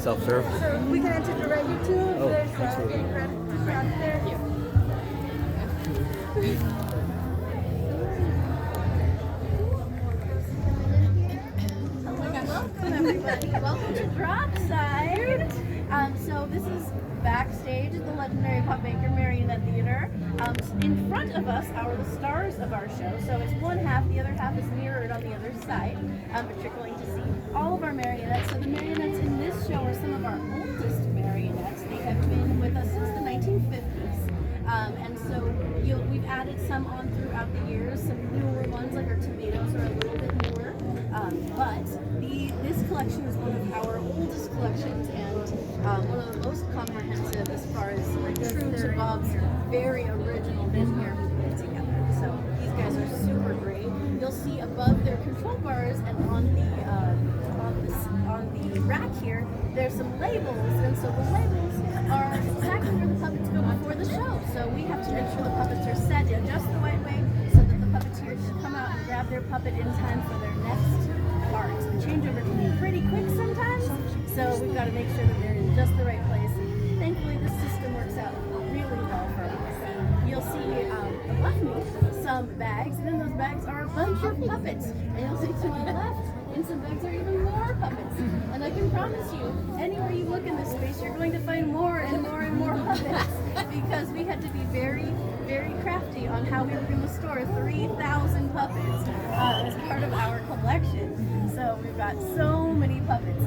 self-serve? So we can enter direct you too. Oh, There's absolutely. a credit shop there. Welcome everybody. Welcome to Dropside. So this is backstage at the legendary Pop Maker Marionette Theater. In front of us are the stars of our show. So it's one half, the other half is mirrored on the other side. But you're going to see all of our marionettes. So the marionettes in this show are some of our oldest marionettes. They have been with us since the 1950s. And so we've added some on throughout the years. Some newer ones, like our tomatoes, are a little bit newer. But this collection is one of our oldest collections and one of the most comprehensive as far as true to Bob's very original vision here he put it together. So these guys are super great. You'll see above their control bars and on the rack here, there's some labels, and so the labels are exactly where the puppets go before the show. So we have to make sure the puppets are set in just the right way so that the puppeteers can come out and grab their puppet in time for their next part. The changeover can be pretty quick sometimes, so we've got to make sure that they're in just the right place. Thankfully, this system works out really well for us. You'll see above me some bags, and in those bags are a bunch of puppets. And you'll see to my left, in some bags are even more puppets. And I can promise you, anywhere you look in this space, you're going to find more and more and more puppets because we had to be very, very crafty on how we were going to store 3,000 puppets as part of our collection. So we've got so many puppets.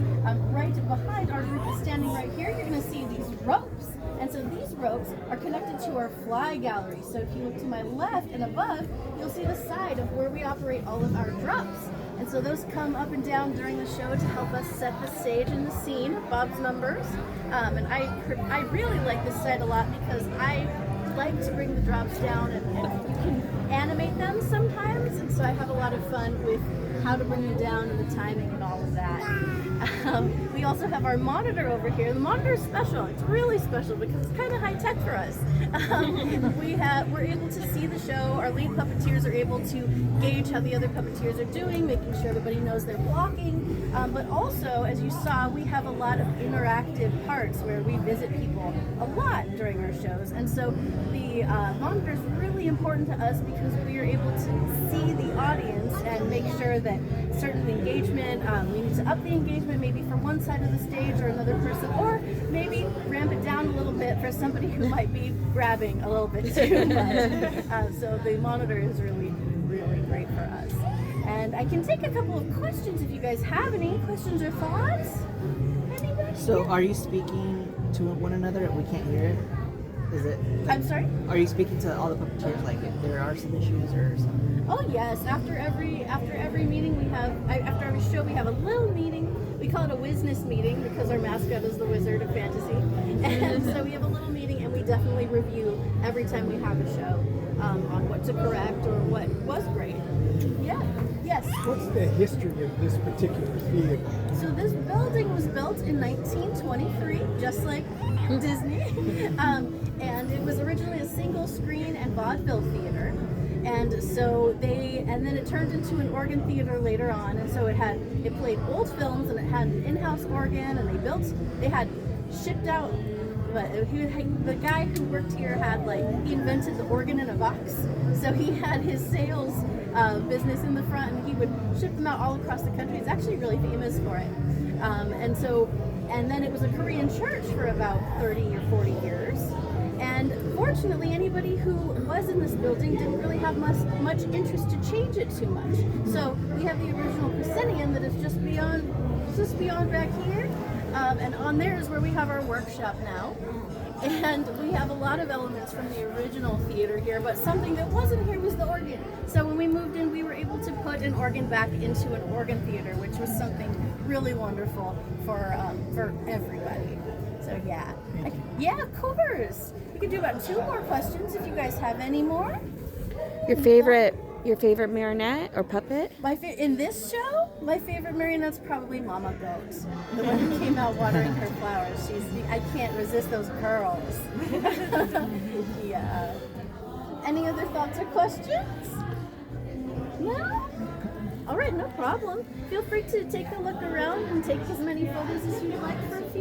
Right behind our group is standing right here. You're going to see these ropes. And so these ropes are connected to our fly gallery. So if you look to my left and above, you'll see the side of where we operate all of our drops. And so those come up and down during the show to help us set the stage and the scene of Bob's numbers. And I really like this side a lot because I like to bring the drops down and you can animate them sometimes. And so I have a lot of fun with how to bring them down and the timing and all of that. We also have our monitor over here. The monitor is special. It's really special because it's kind of high tech for us. We're able to see the show. Our lead puppeteers are able to gauge how the other puppeteers are doing, making sure everybody knows they're blocking. But also, as you saw, we have a lot of interactive parts where we visit people a lot during our shows. And so the monitor is really important to us because we are able to see the audience and make sure that certain engagement, we need to up the engagement maybe from one side of the stage or another person, or maybe ramp it down a little bit for somebody who might be grabbing a little bit too much. So the monitor is really, really great for us. And I can take a couple of questions if you guys have any questions or thoughts. Anybody? So are you speaking to one another? We can't hear it. Is it? I'm sorry? Are you speaking to all the puppeteers? Like if there are some issues or something? Oh yes. After every meeting we have, after every show we have a little meeting. We call it a Wizness meeting because our mascot is the Wizard of Fantasy. And so we have a little meeting and we definitely review every time we have a show on what to correct or what was great. Yeah. Yes. What's the history of this particular theater? So this building was built in 1923, just like Disney. And it was originally a single screen and vaudeville theater. And so then it turned into an organ theater later on. And so it played old films and it had an in-house organ and they had shipped out, but the guy who worked here he invented the organ in a box. So he had his sales business in the front and he would ship them out all across the country. He's actually really famous for it. And then it was a Korean church for about 30 or 40 years. And fortunately, anybody who was in this building didn't really have much interest to change it too much. So we have the original proscenium that is just beyond back here. And on there is where we have our workshop now. And we have a lot of elements from the original theater here, but something that wasn't here was the organ. So when we moved in, we were able to put an organ back into an organ theater, which was something really wonderful for everybody. So yeah. Yeah, of course. We can do about 2 more questions if you guys have any more. Your favorite marionette or puppet? In this show, my favorite marionette's probably Mama Goat, the one who came out watering her flowers. I can't resist those curls. Yeah. Any other thoughts or questions? No? All right, no problem. Feel free to take a look around and take as many photos as you'd like.